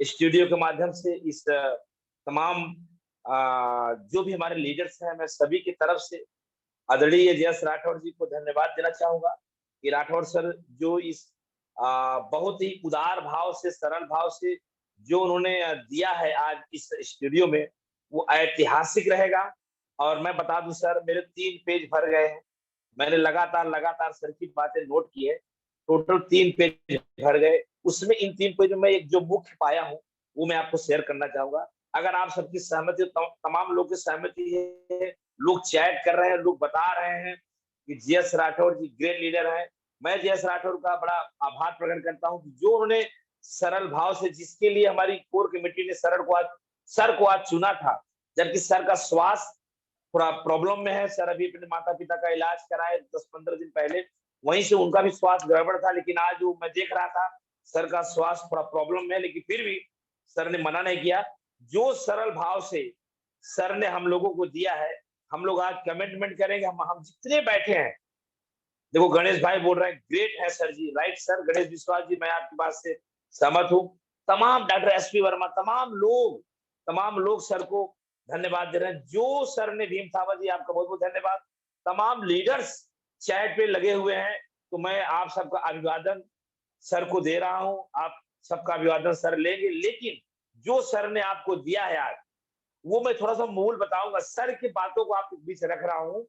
Studio के माध्यम से इस तमाम जो भी हमारे लीडर्स हैं, मैं सभी की तरफ से आदरणीय जयेश राठौर जी को धन्यवाद देना चाहूंगा कि राठौर सर जो इस बहुत ही उदार भाव से, सरल भाव से जो उन्होंने दिया है आज इस स्टूडियो में, वो ऐतिहासिक रहेगा। और मैं बता दूं सर, मेरे 3 पेज भर गए हैं। मैंने लगातार लगातार सर की बातें नोट की है। टोटल 3 पेज भर गए। उसमें इन 3 पेजों में एक जो मुख्य पाया हूँ वो मैं आपको शेयर करना चाहूंगा। अगर आप सबकी सहमति, तमाम लोग की सहमति है, लोग चैट कर रहे हैं, लोग बता रहे हैं कि जयेश राठौर जी ग्रेट लीडर है। मैं जयेश राठौर का बड़ा आभार प्रकट करता हूं कि जो उन्होंने सरल भाव से, जिसके लिए हमारी कोर कमेटी ने सर को आज चुना था, जबकि सर का स्वास्थ्य थोड़ा प्रॉब्लम में है। सर अभी अपने माता पिता का इलाज कराए 10-15 दिन पहले, वहीं से उनका भी स्वास्थ्य गड़बड़ था। लेकिन आज वो मैं देख रहा था सर का स्वास्थ्य थोड़ा प्रॉब्लम में है, लेकिन फिर भी सर ने मना नहीं किया। जो सरल भाव से सर ने हम लोगों को दिया है, हम लोग आज कमिटमेंट करेंगे। हम जितने बैठे हैं, देखो गणेश भाई बोल रहे हैं ग्रेट है सर जी, राइट सर। गणेश विश्वास जी, मैं आपकी बात से सहमत हूँ। तमाम डॉक्टर एसपी वर्मा, तमाम लोग सर को धन्यवाद दे रहे हैं। जो सर ने, भीम थापा जी आपका बहुत बहुत धन्यवाद। तमाम लीडर्स चैट पे लगे हुए हैं, तो मैं आप सबका अभिवादन सर को दे रहा हूं। आप सबका अभिवादन सर लेंगे, लेकिन जो सर ने आपको दिया है आज, वो मैं थोड़ा सा मूल बताऊंगा। सर की बातों को आपके बीच रख रहा हूं।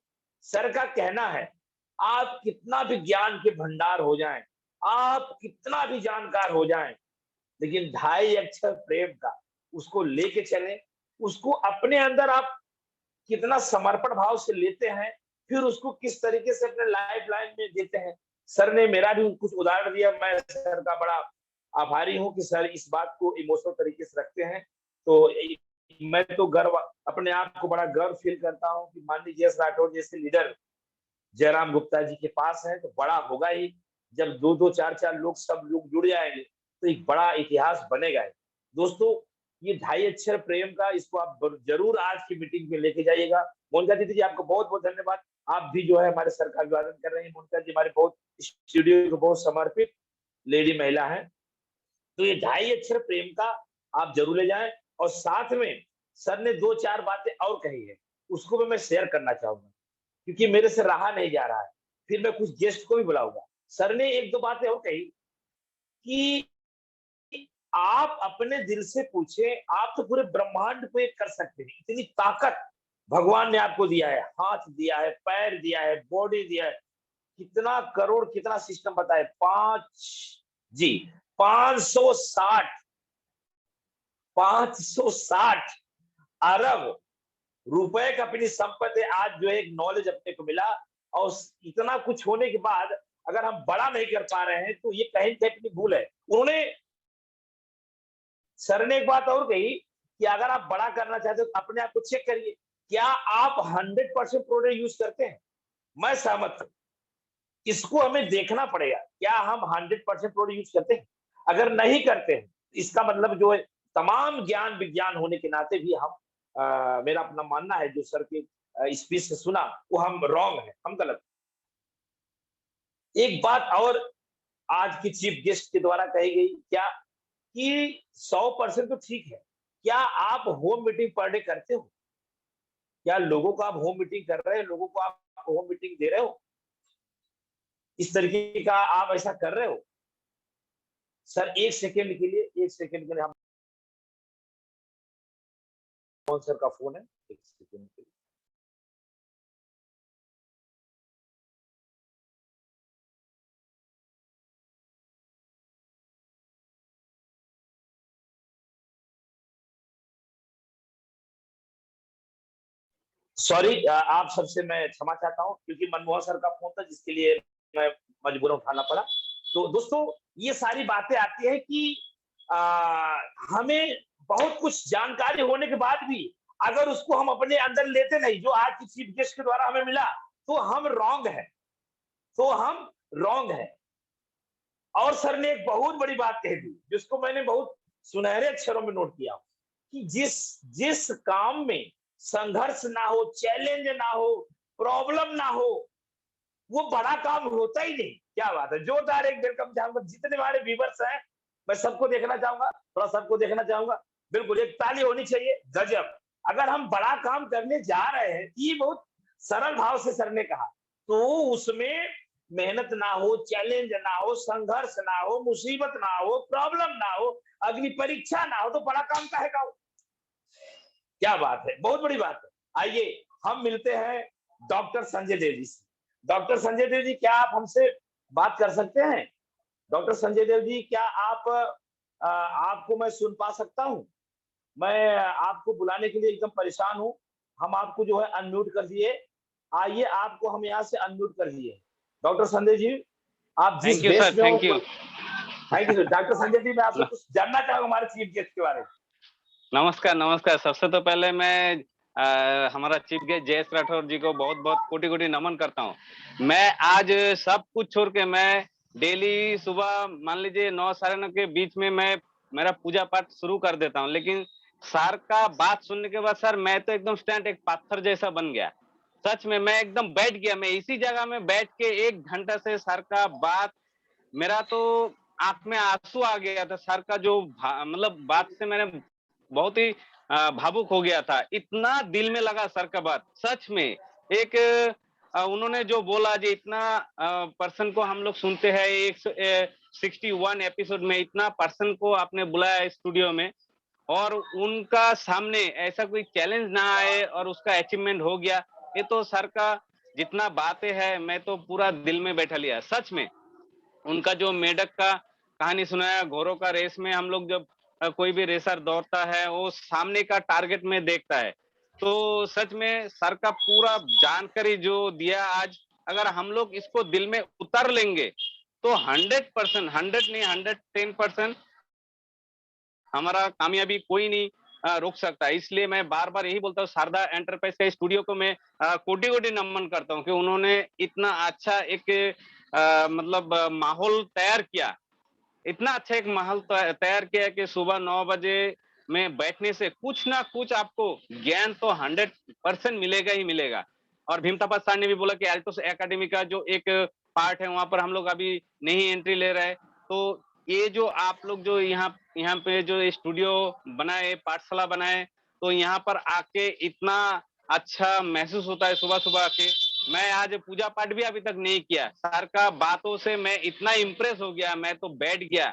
सर का कहना है, आप कितना भी ज्ञान के भंडार हो जाएं, आप कितना भी जानकार हो जाएं, लेकिन 2.5 अक्षर प्रेम का उसको लेके चलें। उसको अपने अंदर आप कितना समर्पण भाव से लेते हैं, फिर उसको किस तरीके से अपने लाइफ लाइन में देते हैं। सर ने मेरा भी कुछ उदाहरण दिया। मैं सर का बड़ा आभारी हूं कि सर इस बात को इमोशनल तरीके से रखते हैं। तो मैं तो गर्व, अपने आप को बड़ा गर्व फील करता हूं कि माननीय जयेश राठौर जैसे लीडर जयराम गुप्ता जी के पास है, तो बड़ा होगा ही। जब 2-2, 4-4 लोग, सब लोग जुड़ जाएंगे, तो एक बड़ा इतिहास बनेगा। दोस्तों, ये 2.5 अक्षर प्रेम का, इसको आप जरूर आज की मीटिंग में लेके जाइएगा। मोनिका दीदी जी, आपको बहुत बहुत धन्यवाद। आप भी जो है हमारे सर का अभिवादन कर रहे हैं। मोनिका जी हमारे बहुत स्टूडियो को बहुत समर्पित लेडी महिला है। तो ये 2.5 अक्षर प्रेम का आप जरूर ले जाएं। और साथ में सर ने 2-4 बातें और कही है, उसको भी मैं शेयर करना चाहूंगा, क्योंकि मेरे से रहा नहीं जा रहा है। फिर मैं कुछ गेस्ट को भी बुलाऊंगा। सर ने 1-2 बातें और कही कि आप अपने दिल से पूछे, आप तो पूरे ब्रह्मांड को एक कर सकते हैं। इतनी ताकत भगवान ने आपको दिया है, हाथ दिया है, पैर दिया है, बॉडी दिया है। कितना करोड़, कितना सिस्टम बताए, 560 अरब रुपए का अपनी संपत्ति। आज जो एक नॉलेज अपने को मिला, और इतना कुछ होने के बाद अगर हम बड़ा नहीं कर पा रहे हैं, तो ये कहीं अपनी भूल है। उन्होंने, सर ने एक बात और कही कि अगर आप बड़ा करना चाहते हो तो अपने आप को चेक करिए, क्या आप 100% प्रोडक्ट यूज करते हैं। मैं सहमत हूं, इसको हमें देखना पड़ेगा, क्या हम 100% प्रोडक्ट यूज करते हैं। अगर नहीं करते हैं, इसका मतलब जो है, तमाम ज्ञान विज्ञान होने के नाते भी हम, मेरा अपना मानना है, जो सर के स्पीच से सुना, वो हम रॉन्ग है, हम गलत। एक बात और आज की चीफ गेस्ट के द्वारा कही गई, क्या कि 100% तो ठीक है, क्या आप होम मीटिंग पर डे करते हो? क्या लोगों को आप होम मीटिंग कर रहे हैं, लोगों को आप होम मीटिंग दे रहे हो? इस तरीके का आप ऐसा कर रहे हो? सर, 1 सेकेंड के लिए हम, कौन सर का फोन है, 1 सेकेंड के लिए। सॉरी, आप सबसे मैं क्षमा चाहता हूं, क्योंकि मनमोहन सर का फोन था, जिसके लिए मैं मजबूरन उठाना पड़ा। तो दोस्तों, ये सारी बातें आती है कि हमें बहुत कुछ जानकारी होने के बाद भी अगर उसको हम अपने अंदर लेते नहीं, जो आज की चीफ गेस्ट के द्वारा हमें मिला, तो हम रॉन्ग है, तो हम रॉन्ग है। और सर ने एक बहुत बड़ी बात कह दी, जिसको मैंने बहुत सुनहरे अक्षरों में नोट किया, कि जिस जिस काम में संघर्ष ना हो, चैलेंज ना हो, प्रॉब्लम ना हो, वो बड़ा काम होता ही नहीं। क्या बात है, जोरदार एक वेलकम चाहूंगा जितने हमारे व्यूवर्स हैं। मैं सबको देखना चाहूंगा, थोड़ा सबको देखना चाहूंगा। बिल्कुल, एक ताली होनी चाहिए। गजब। अगर हम बड़ा काम करने जा रहे हैं, ये बहुत सरल भाव से सर ने कहा, तो उसमें मेहनत ना हो, चैलेंज ना हो, संघर्ष ना हो, मुसीबत ना हो, प्रॉब्लम ना हो, अग्नि परीक्षा ना हो, तो बड़ा काम काहे का हो? क्या बात है, बहुत बड़ी बात है। आइए हम मिलते हैं डॉक्टर संजय देव जी से। डॉक्टर संजय देव जी, क्या आप हमसे बात कर सकते हैं? डॉक्टर संजय देव जी, क्या आपको मैं सुन पा सकता हूँ? मैं आपको बुलाने के लिए एकदम परेशान हूँ। हम आपको जो है अनम्यूट कर दिए। आइए, आपको हम यहाँ से अनम्यूट कर दिए। डॉक्टर संजय जी, आप जिस थैंक यू देश सर, में हो, thank you. Thank you sir. Doctor Sanjay ji, मैं आपसे कुछ जानना चाहूंगा हमारे चीफ गेस्ट के बारे में। नमस्कार, नमस्कार। सबसे तो पहले मैं हमारा चीफ गेस्ट जयेश राठौर जी को बहुत बहुत कोटि कोटि नमन करता हूँ। मैं आज सब कुछ छोड़ के मैं डेली सुबह मान लीजिए 9 साढ़े 9 के बीच में मैं मेरा पूजा पाठ शुरू कर देता हूँ, लेकिन सर का बात सुनने के बाद सर मैं तो एकदम स्टैंड एक पत्थर जैसा बन गया। सच में मैं एकदम बैठ गया। मैं इसी जगह में बैठ के 1 घंटा से सर का बात, मेरा तो आंख में आंसू आ गया था। सर का जो मतलब बात से मैंने बहुत ही भावुक हो गया था। इतना दिल में लगा सर का बात। सच में एक उन्होंने जो बोला जी, इतना पर्सन को हम लोग सुनते हैं, 61 एपिसोड में इतना पर्सन को आपने बुलाया स्टूडियो में, और उनका सामने ऐसा कोई चैलेंज ना आए और उसका अचीवमेंट हो गया। ये तो सर का जितना बातें है, मैं तो पूरा दिल में बैठा लिया। सच में उनका जो मेढक का कहानी सुनाया, घोड़ों का रेस में हम लोग जब कोई भी रेसर दौड़ता है वो सामने का टारगेट में देखता है। तो सच में सर का पूरा जानकारी जो दिया आज, अगर हम लोग इसको दिल में उतर लेंगे तो 100%, 100 नहीं 110% हमारा कामयाबी कोई नहीं रोक सकता। इसलिए मैं बार बार यही बोलता हूँ, शारदा एंटरप्राइज के स्टूडियो को मैं कोटि कोटि नमन करता हूँ कि उन्होंने इतना अच्छा एक मतलब माहौल तैयार किया। इतना अच्छा एक माहौल तैयार किया कि सुबह 9 बजे में बैठने से कुछ ना कुछ आपको ज्ञान तो 100% मिलेगा ही मिलेगा। और भीमतापा सर ने भी बोला कि एल्टोस एकेडमी का जो एक पार्ट है वहां पर हम लोग अभी नहीं एंट्री ले रहे हैं। तो ये जो आप लोग जो यहाँ पे जो स्टूडियो बनाए, पाठशाला बनाए, तो यहाँ पर आके इतना अच्छा महसूस होता है सुबह सुबह आके। मैं आज पूजा पाठ भी अभी तक नहीं किया। सर का बातों से मैं इतना इम्प्रेस हो गया, मैं तो बैठ गया।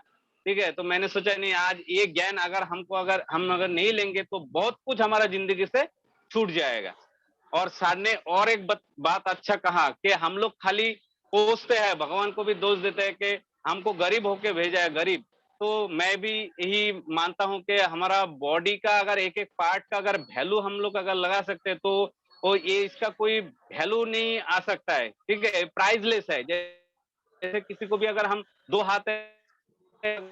ठीक है, तो मैंने सोचा नहीं, आज ये ज्ञान अगर हम अगर नहीं लेंगे तो बहुत कुछ हमारा जिंदगी से छूट जाएगा। और सर ने और एक बात अच्छा कहा कि हम लोग खाली कोसते हैं, भगवान को भी दोष देते हैं कि हमको गरीब होके भेजा है, गरीब। तो मैं भी यही मानता हूं कि हमारा बॉडी का अगर एक एक पार्ट का अगर वैल्यू हम लोग अगर लगा सकते हैं तो ये इसका कोई वैल्यू नहीं आ सकता है। ठीक है, प्राइसलेस है। जैसे किसी को भी अगर हम 2 हाथ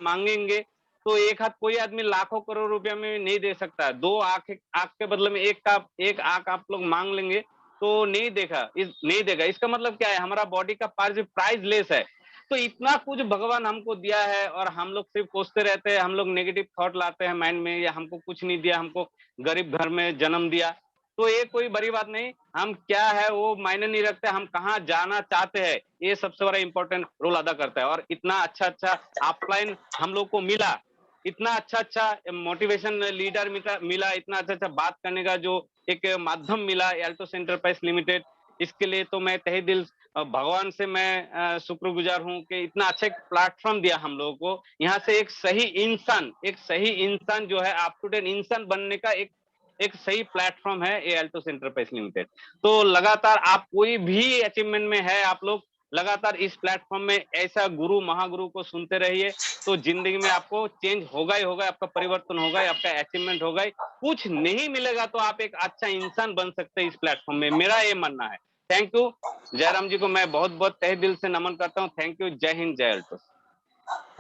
मांगेंगे तो एक हाथ कोई आदमी लाखों करोड़ रुपया में नहीं दे सकता। 2 आंख के बदले में एक आंख आप लोग मांग लेंगे तो नहीं देगा। इसका मतलब क्या है, हमारा बॉडी का पार्ट प्राइसलेस है। तो इतना कुछ भगवान हमको दिया है और हम लोग सिर्फ कोसते रहते हैं, हम लोग नेगेटिव थॉट लाते हैं माइंड में, या हमको कुछ नहीं दिया, हमको गरीब घर में जन्म दिया। तो ये कोई बड़ी बात नहीं, हम क्या है वो मायने नहीं रखते, हम कहाँ जाना चाहते हैं ये सबसे बड़ा इंपॉर्टेंट रोल अदा करता है। और इतना अच्छा अच्छा अपलाइन हम लोग को मिला, इतना अच्छा अच्छा मोटिवेशन लीडर मिला, इतना अच्छा अच्छा बात करने का जो एक माध्यम मिला एल्टोस एंटरप्राइज लिमिटेड, इसके लिए तो मैं तहे दिल भगवान से मैं शुक्रगुजार हूँ कि इतना अच्छा एक प्लेटफॉर्म दिया हम लोगों को। यहाँ से एक सही इंसान जो है अप टू डेट इंसान बनने का एक सही प्लेटफॉर्म है ये एल्टोस एंटरप्राइज लिमिटेड। तो लगातार आप कोई भी अचीवमेंट में है, आप लोग लगातार इस प्लेटफॉर्म में ऐसा गुरु महागुरु को सुनते रहिए, तो जिंदगी में आपको चेंज होगा ही होगा, आपका परिवर्तन होगा ही, आपका अचीवमेंट होगा ही। कुछ नहीं मिलेगा तो आप एक अच्छा इंसान बन सकते हैं इस प्लेटफॉर्म में, मेरा ये मानना है। Thank you. जयराम जी को मैं बहुत बहुत तहे दिल से नमन करता हूँ। Thank you. जय हिंद, जय एल्टोस।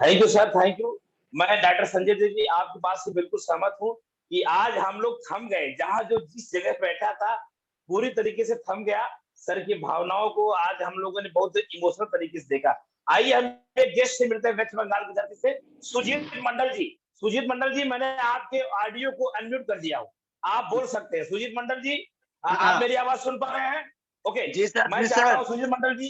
Thank you sir, thank you. मैं डॉक्टर संजय देव जी आपकी बात से बिल्कुल सहमत हूँ कि आज हम लोग थम गए, जहां जो जिस जगह बैठा था पूरी तरीके से थम गया। सर की भावनाओं को आज हम लोगों ने बहुत इमोशनल तरीके से देखा। आइए हम एक गेस्ट से मिलते हैं वेस्ट बंगाल की धरती से, सुजीत मंडल जी। सुजीत मंडल जी, मैंने आपके ऑडियो को अनम्यूट कर दिया हूँ, आप बोल सकते हैं। सुजीत मंडल जी, आप मेरी आवाज सुन पा रहे हैं? ओके जी सर, मैं जी चाहता सर। हूँ सुजीत मंडल जी,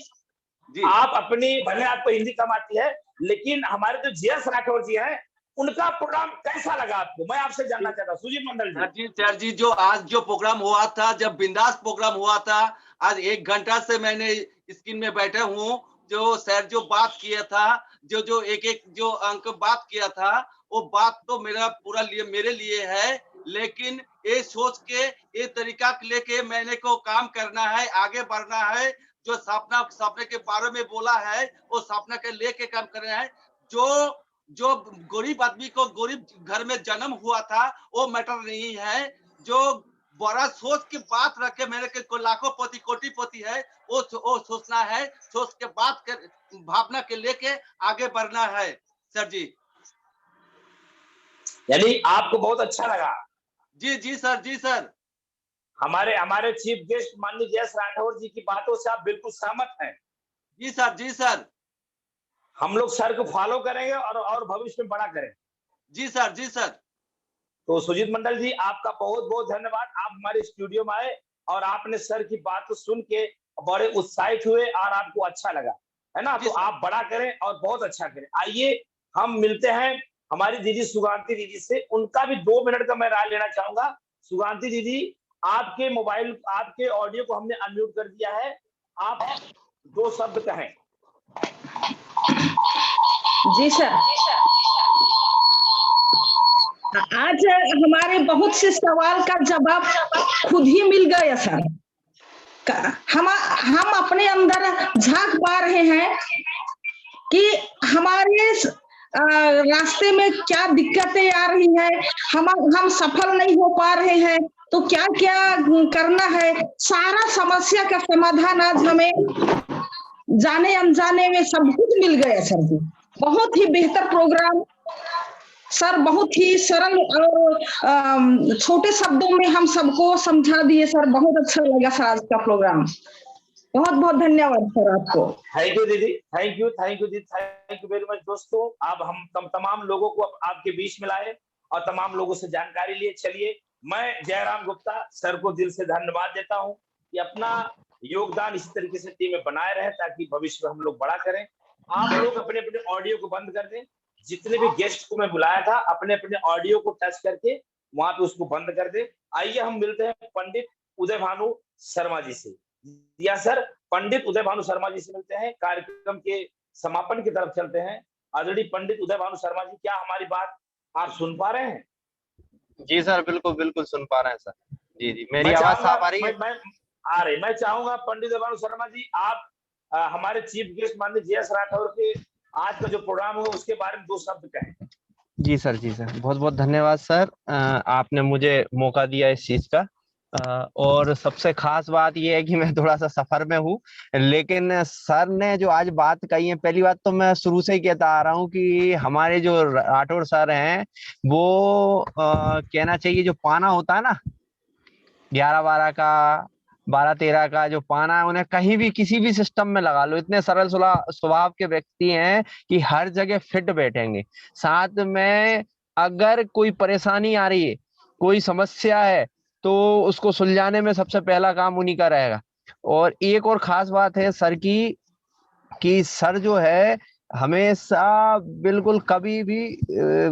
जी आप अपनी, भले आपको हिंदी कम आती है, लेकिन हमारे जो जेएस राठौर जी हैं, उनका प्रोग्राम कैसा लगा आपको, मैं आपसे जानना चाहता हूँ। सुजीत मंडल जी। सर जी, जो आज जो प्रोग्राम हुआ था, जब बिंदास प्रोग्राम हुआ था, आज 1 घंटा से मैंने स्क्रीन में बैठा हूँ। जो सर जो बात किया था, जो एक जो अंक बात किया था, वो बात तो मेरे लिए है, लेकिन ये सोच के, ये तरीका लेके मैंने को काम करना है, आगे बढ़ना है। जो सपने के बारे में बोला है, वो सपना के लेके काम करना है। जो गरीब आदमी को गरीब घर में जन्म हुआ था, वो मैटर नहीं है। जो बड़ा सोच की बात रखे, मेरे के लाखों पति कोटिपति है, वो सोचना है, सोच के बात कर, भावना के लेके आगे बढ़ना है सर जी। यानी आपको बहुत अच्छा लगा। जी सर, जी सर। हमारे चीफ गेस्ट माननीय जेएस राठौर जी की बातों से आप बिल्कुल सहमत हैं? जी सर, जी सर। हम लोग सर को फॉलो करेंगे और भविष्य में बड़ा करें। जी सर, जी सर। तो सुजीत मंडल जी, आपका बहुत बहुत धन्यवाद। आप हमारे स्टूडियो में आए और आपने सर की बात को सुन के बड़े उत्साहित हुए और आपको अच्छा लगा, है ना? तो आप बड़ा करें और बहुत अच्छा करें। आइए हम मिलते हैं हमारी दीदी सुगांती दीदी से। उनका भी 2 मिनट का मैं राय लेना चाहूंगा। सुगांती दीदी, आपके मोबाइल, आपके ऑडियो को हमने अनम्यूट कर दिया है, आप 2 शब्द कहें। जी सर, आज हमारे बहुत से सवाल का जवाब खुद ही मिल गया सर। हम अपने अंदर झांक पा रहे हैं कि हमारे रास्ते में क्या दिक्कतें आ रही है, हम सफल नहीं हो पा रहे हैं, तो क्या क्या करना है। सारा समस्या का समाधान आज हमें जाने अनजाने में सब कुछ मिल गया सर जी। बहुत ही बेहतर प्रोग्राम सर, बहुत ही सरल और छोटे शब्दों में हम सबको समझा दिए सर। बहुत अच्छा लगा सर आज का प्रोग्राम। बहुत बहुत धन्यवाद सर आपको। थैंक यू दीदी, थैंक यू दीदी, थैंक यू वेरी मच। दोस्तों, अब हम तमाम लोगों को आपके बीच में लाए और तमाम लोगों से जानकारी लिए। चलिए, मैं जयराम गुप्ता सर को दिल से धन्यवाद देता हूं कि अपना योगदान इस तरीके से टीम में बनाए रहे ताकि भविष्य में हम लोग बड़ा करें। आप लोग अपने अपने ऑडियो को बंद कर दें। जितने भी गेस्ट को मैं बुलाया था, अपने अपने ऑडियो को टच करके वहां पे उसको बंद कर दे। आइए हम मिलते हैं पंडित उदय भानु शर्मा जी से। या सर, पंडित उदय भानु शर्मा जी से मिलते हैं। कार्यक्रम के समापन की तरफ चलते हैं। आदरणीय पंडित उदय भानु शर्मा जी, क्या हमारी बात आप सुन पा रहे हैं? जी सर, बिल्कुल बिल्कुल सुन पा रहे हैं सर। जी, मेरी आवाज साफ आ रही है? मैं चाहूंगा पंडित उदय भानु शर्मा जी, आप हमारे चीफ गेस्ट माननीय जेएस राठौर के आज का जो प्रोग्राम है उसके बारे में 2 शब्द कहें। जी सर, जी सर, बहुत बहुत धन्यवाद सर। आपने मुझे मौका दिया इस चीज का। और सबसे खास बात यह है कि मैं थोड़ा सा सफर में हूँ, लेकिन सर ने जो आज बात कही है, पहली बात तो मैं शुरू से ही कहता आ रहा हूँ कि हमारे जो राठौर सर हैं वो कहना चाहिए, जो पाना होता है ना 11-12 का, 12-13 का जो पाना है, उन्हें कहीं भी किसी भी सिस्टम में लगा लो। इतने सरल स्वभाव के व्यक्ति हैं कि हर जगह फिट बैठेंगे। साथ में अगर कोई परेशानी आ रही है, कोई समस्या है, तो उसको सुलझाने में सबसे पहला काम उन्हीं का रहेगा। और एक और खास बात है सर की, कि सर जो है हमेशा बिल्कुल कभी भी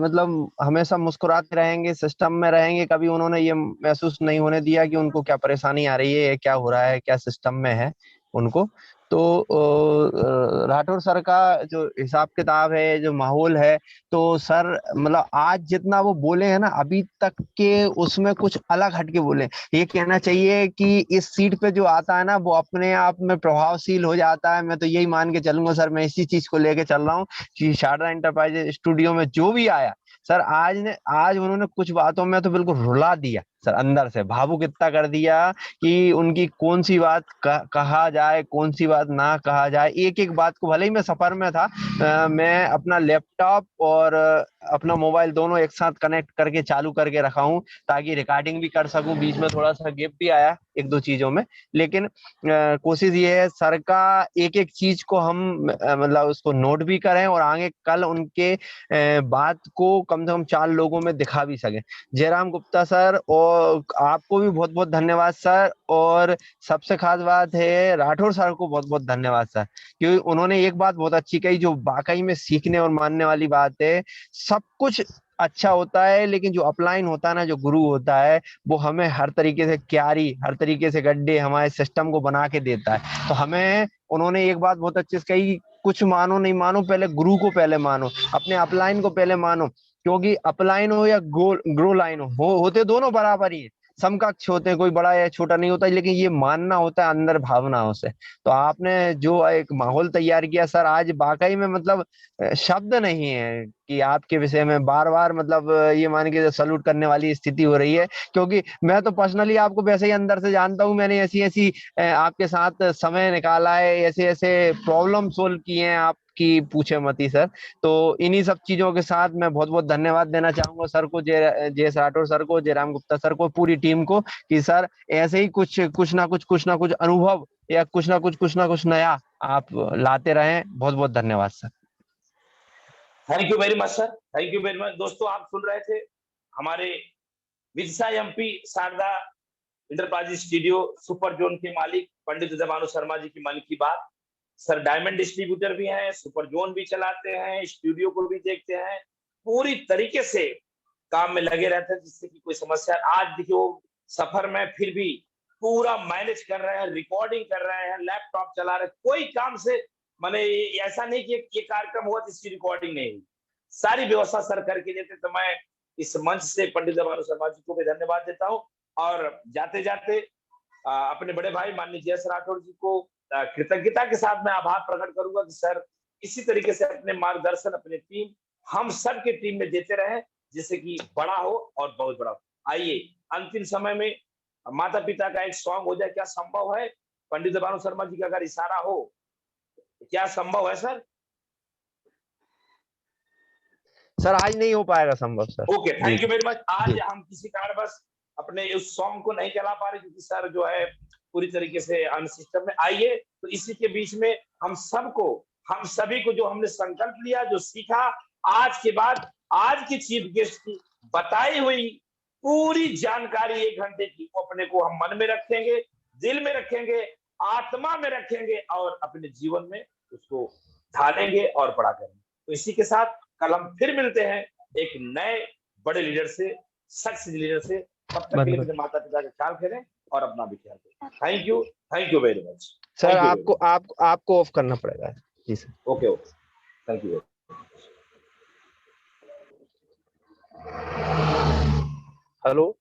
मतलब हमेशा मुस्कुराते रहेंगे, सिस्टम में रहेंगे। कभी उन्होंने ये महसूस नहीं होने दिया कि उनको क्या परेशानी आ रही है, क्या हो रहा है, क्या सिस्टम में है उनको। तो राठौर सर का जो हिसाब किताब है, जो माहौल है, तो सर मतलब आज जितना वो बोले हैं ना अभी तक के, उसमें कुछ अलग हटके बोले। ये कहना चाहिए कि इस सीट पे जो आता है ना वो अपने आप में प्रभावशील हो जाता है। मैं तो यही मान के चलूंगा सर, मैं इसी चीज को लेके चल रहा हूँ कि शारदा एंटरप्राइजेज स्टूडियो में जो भी आया सर, आज उन्होंने कुछ बातों में तो बिल्कुल रुला दिया सर, अंदर से भावुक इतना कर दिया कि उनकी कौन सी बात कहा जाए, कौन सी बात ना कहा जाए। एक एक बात को, भले ही मैं सफर में था, मैं अपना लैपटॉप और अपना मोबाइल दोनों एक साथ कनेक्ट करके चालू करके रखा हूँ ताकि रिकॉर्डिंग भी कर सकूं। बीच में थोड़ा सा गैप भी आया एक दो चीजों में, लेकिन कोशिश ये है सर का एक एक चीज को हम मतलब उसको नोट भी करें और आगे कल उनके बात को कम से कम 4 लोगों में दिखा भी सके। जयराम गुप्ता सर, और आपको भी बहुत बहुत धन्यवाद सर। और सबसे खास बात है राठौर सर को बहुत बहुत धन्यवाद सर, क्योंकि उन्होंने एक बात बहुत अच्छी कही जो वाकई में सीखने और मानने वाली बात है। सब कुछ अच्छा होता है लेकिन जो अपलाइन होता है ना, जो गुरु होता है, वो हमें हर तरीके से क्यारी, हर तरीके से गड्ढे हमारे सिस्टम को बना के देता है। तो हमें उन्होंने एक बात बहुत अच्छी से कही, कुछ मानो नहीं मानो, पहले गुरु को पहले मानो, अपने अपलाइन को पहले मानो, क्योंकि अपलाइन हो या ग्रो लाइन हो, होते दोनों बराबर ही है, समकक्ष होते हैं, कोई बड़ा या छोटा नहीं होता, लेकिन ये मानना होता है अंदर भावनाओं से। तो आपने जो एक माहौल तैयार किया सर, आज वाकई में मतलब शब्द नहीं है कि आपके विषय में बार बार मतलब ये मान के सल्यूट करने वाली स्थिति हो रही है। क्योंकि मैं तो पर्सनली आपको वैसे ही अंदर से जानता हूँ, मैंने ऐसी ऐसी आपके साथ समय निकाला है, ऐसे ऐसे प्रॉब्लम सोल्व किए हैं आपकी पूछे मती सर। तो इन्हीं सब चीजों के साथ मैं बहुत बहुत धन्यवाद देना चाहूंगा सर को, जयेश राठौर सर को, जयराम गुप्ता सर को, पूरी टीम को, कि सर ऐसे ही कुछ ना कुछ अनुभव या कुछ ना कुछ नया आप लाते रहें। बहुत बहुत धन्यवाद sir. Thank you very much sir, thank you very much. दोस्तों आप सुन रहे थे हमारे Vidisha MP Sharda enterprises studio super zone के मालिक पंडित जयभानु शर्मा जी की मन की बात। सर डायमंड डिस्ट्रीब्यूटर भी हैं, सुपर जोन भी चलाते हैं, स्टूडियो को भी देखते हैं, पूरी तरीके से काम में लगे रहते हैं, जिससे कि कोई समस्या आज देखिए वो सफर में फिर भी पूरा मैनेज कर रहे हैं, रिकॉर्डिंग कर रहे हैं, लैपटॉप चला रहे हैं, कोई काम से माने ऐसा नहीं कि ये कार्यक्रम हुआ जिसकी रिकॉर्डिंग नहीं हुई, सारी व्यवस्था सर करके देते। तो मैं इस मंच से पंडित जयभानु शर्मा जी को भी धन्यवाद देता हूँ, और जाते जाते अपने बड़े भाई माननीय जयेश राठौर जी को कृतज्ञता के साथ मैं आभार प्रकट करूंगा कि सर इसी तरीके से अपने मार्गदर्शन अपनी टीम हम सब के टीम में देते रहे, जिससे कि बड़ा हो और बहुत बड़ा हो। आइए अंतिम समय में माता पिता का एक सॉन्ग हो जाए, क्या संभव है? पंडित जयभानु शर्मा जी का अगर इशारा हो तो क्या संभव है सर? सर आज नहीं हो पाएगा संभव sir. Okay, thank you very much. आज हम किसी कारणवश अपने उस सॉन्ग को नहीं चला पा रहे क्योंकि सर जो है पूरी तरीके से अनसिस्टम में। आइए तो इसी के बीच में हम सभी को जो हमने संकल्प लिया, जो सीखा, आज के बाद आज की चीफ गेस्ट की बताई हुई पूरी जानकारी 1 घंटे की अपने को हम मन में रखेंगे, दिल में रखेंगे, आत्मा में रखेंगे और अपने जीवन में उसको ढालेंगे और बड़ा करेंगे। तो इसी के साथ कल हम फिर मिलते हैं एक नए बड़े लीडर से, सक्सेस लीडर से। तब तक के लिए अपने माता पिता का ख्याल करें और अपना भी ख्याल करें। Thank you very much sir. आपको ऑफ करना पड़ेगा। जी sir. Okay, thank you. Hello.